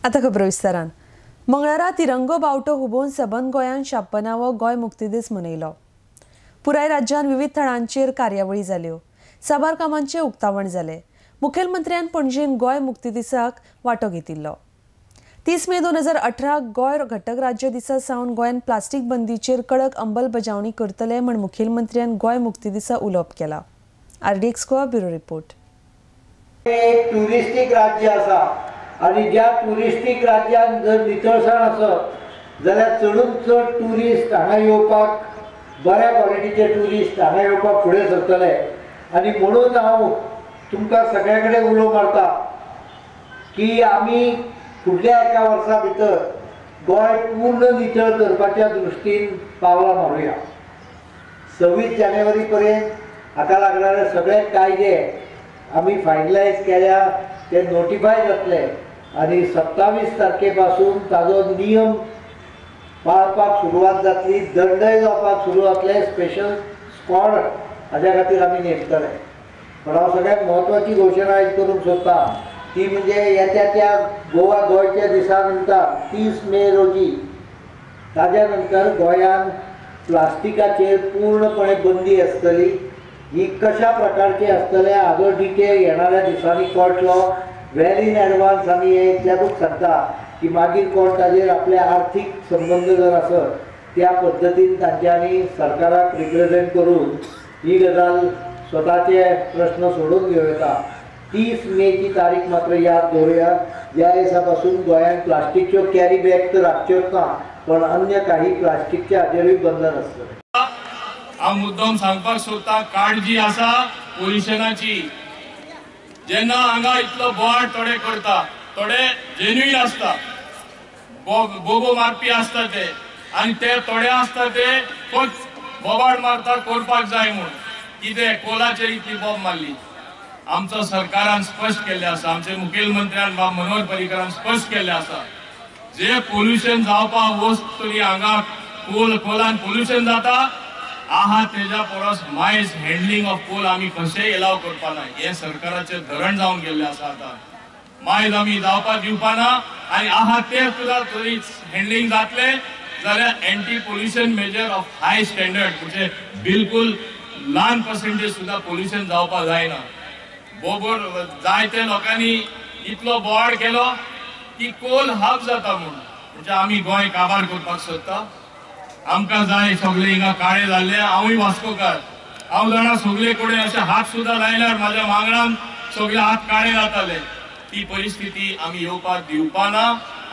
आता खबर विस्तारान मंगळारा तिरंगो बावटो हुबोवन सबंद गोंयान 56वो गोंय मुक्ती दीस मनयलो। पुराय राज्यान विविध थळांचेर कार्यावळी जाल्यो। साबार कामांचे उक्तावण जाले। मुखेलमंत्र्यान पणजेन गोंय मुक्ती दिसाक वांटो घेतिल्लो। 30 मे 2018 गोंय घटक राज्य दिसा सावन गोंयान प्लास्टीक बंदीचेर कडक अंमलबजावणी करतले म्हण मुखेलमंत्र्यान गोंय मुक्ती दिसा उलोवप केला। RDX Goa bureau report. एक टुरिस्टीक राज्य आसा आणि ज्या टुरिस्टीक राज्यात जर नितळसाण आसत जाल्यार चडून चड टुरिस्ट हांगा येवपाक बऱ्या क्वॉलिटीचे टुरिस्ट हांगा येवपाक फुडें सरतले। आणि म्हणून हांव तुमकां सगळे कडेन उलो मारता की आमी फुडल्या एका वर्सा भितर गोंय पूर्ण नितळ करपाच्या दृश्टीन पावलां मारूया। 26 जानेवारी पर्यंत हाका लागणारे सगळे कायदे आमी फायनलायज केल्या, ते नोटिफाय जातले आणि 27 तारखेपासून ताजो नियम पाळपाक सुरवात जातली। दंडय जावपाक सुरू जातले। स्पेशल स्क्वॉड हाज्या खातीर आमी नेमतले। पण हांव सगळ्यात म्हत्वाची घोशणा आयज करूंक सोदता ती म्हणजे येत्या त्या गोंयच्या दिसा नंतर 30 मे रोजी ताज्या नंतर गोंयान प्लास्टिकाचेर पूर्णपणे बंदी आसतली। ही कशा प्रकारची आसतले हाजो डिटेल येणाऱ्या दिसांनी कळटलो। वेल इन एडवान्स आमी हे इतल्याकूच सांगता की मागीर कोण ताजेर आपले आर्थीक संबंध जर आसत त्या पद्दतीन तांच्यांनी सरकाराक रिप्रेझेंट करून ही गजाल स्वताचे प्रश्न सोडून घेवं येता। 30 मेची तारीख मात्र याद दवरुया। ह्या दिसा पासून गोंयान प्लास्टीकच्यो कॅरी बॅग तर राखच्योच ना, पण अन्य काही प्लास्टीकचे हाजेरूय बंधन आसतलें। हांव मुद्दम सांगपाक सोदता काळजी आसा पोल्युशनाची। जेन्ना हांगा इतलो बोवाळ थोडे करता, थोडे जेन्युइन आसता, बोबो मारपी आसता ते, आनी ते थोडे आसता ते बोबाड मारता करपाक जाय म्हूण कितें कोलाचेर इतली बॉब मारली। आमचो सरकारान स्पश्ट केल्लें आसा, आमचे मुखेलमंत्र्यान मनोहर पर्रीकरान स्पश्ट केल्लें आसा, जे पोल्युशन जावपाक वस्त तरी हांगा कोलान पोल्युशन जाता आहा तेजा परस मायज हँडलिंग ऑफ कोल आमी कशेंय एलाव करपा ना। हे सरकाराचे धरण जावन गेल्लें आसा। आतां मायज आमी जावपाक दिवपा ना आनी आहा ते सुद्दां तरी हँडलिंग जातले जाल्यार anti pollution measure of high standard म्हणजे बिलकुल ल्हान पर्सेंटेज सुद्दां पोल्युशन जावपाक जायना। बोबोर जायते लोकांनी इतलो बोवाळ केलो की कोल हाफ जाता म्हणून, म्हणजे आमी गोंय काबार करपाक सोदता। आमकां जाय सगळे हिंगा काळे जाल्ले। हांवूय वास्कोकार, हांव जाणा सगळे कडेन अशे हात सुद्दां लायल्यार म्हाज्या मांगणान सगळे हात काळे जाताले। ती परिस्थिती आमी येवपाक दिवपा ना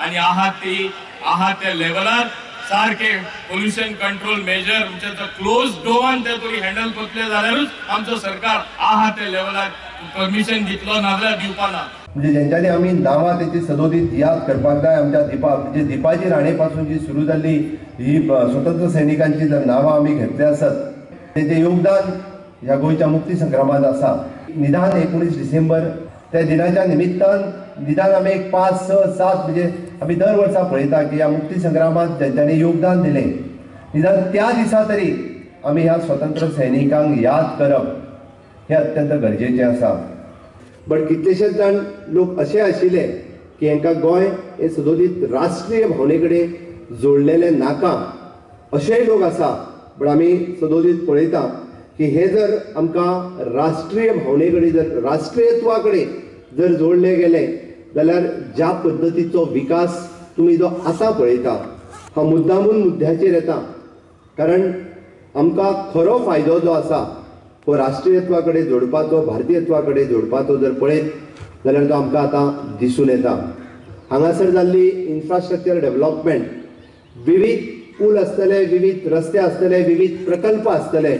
आनी आहा त्या लेवलार सारखे पोल्युशन कंट्रोल मेजर म्हणजे क्लोज डोअरान ते तरी हँडल करतले जाल्यारूच आमचो सरकार आहा त्या लेवलार परमिशन दितलो नाजाल्यार दिवपा ना। म्हणजे ज्यांच्यानी आमी नांवां तेची सदोदीत याद करपाक जाय। आमच्या म्हणजे दिपाची राणे पासून जी सुरू जाल्ली ही स्वतंत्र सैनिकांची जर नांवां आमी घेतली आसत तेजें योगदान ह्या गोंयच्या मुक्ती संग्रामांत आसा। निदान 19 डिसेंबर त्या दिनाच्या निमित्तान निदान आमी एक 5, 6, 7 म्हणजे आमी दर वर्सा पळयता की ह्या मुक्ती संग्रामांत ज्यांच्यानी योगदान दिलें निदान त्या दिसा तरी आमी ह्या स्वतंत्र सैनिकांक याद करप हे अत्यंत गरजेचें आसा। बट कितलेशेच जाण लोक असे आशिल्ले की हांकां गोंय हे सदोदीत राष्ट्रीय भावने कडेन जोडलेले नाका अशेय लोक आसा। पण आमी सदोदीत पळयता की हे जर आमकां राष्ट्रीय भावने कडेन जर राष्ट्रीयत्वा कडेन जर जोडले गेले जाल्यार ज्या पद्दतीचो विकास तुमी जो आतां पळयता हा मुद्दामून मुद्द्याचेर येता। कारण आमकां खरो फायदो जो आसा तो राष्ट्रीयत्वा कडेन जोडपाचो, भारतीयत्वा कडेन जोडपाचो जर पळयत जाल्यार तो आमकां आतां दिसून येता। हांगासर जाल्ली इन्फ्रास्ट्रक्चर डेव्हलपमेंट, विविध पूल आसतले, विविध रस्ते आसतले, विविध प्रकल्प आसतले,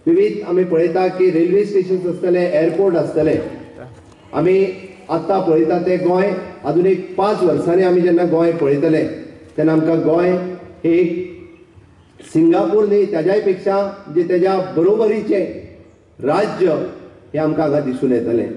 विविध आमी पळयता की रेल्वे स्टेशन्स आसतले, एअरपोर्ट आसतले। आमी आतां पळयता ते गोंय अजून एक 5 वर्सांनी आमी जेन्ना गोंय पळयतले तेन्ना आमकां गोंय हे एक सिंगापूर न्ही त्याच्याय पेक्षा जे त्याच्या बरोबरीचे राज्य हे आमकां हांगा दिसून येतलें।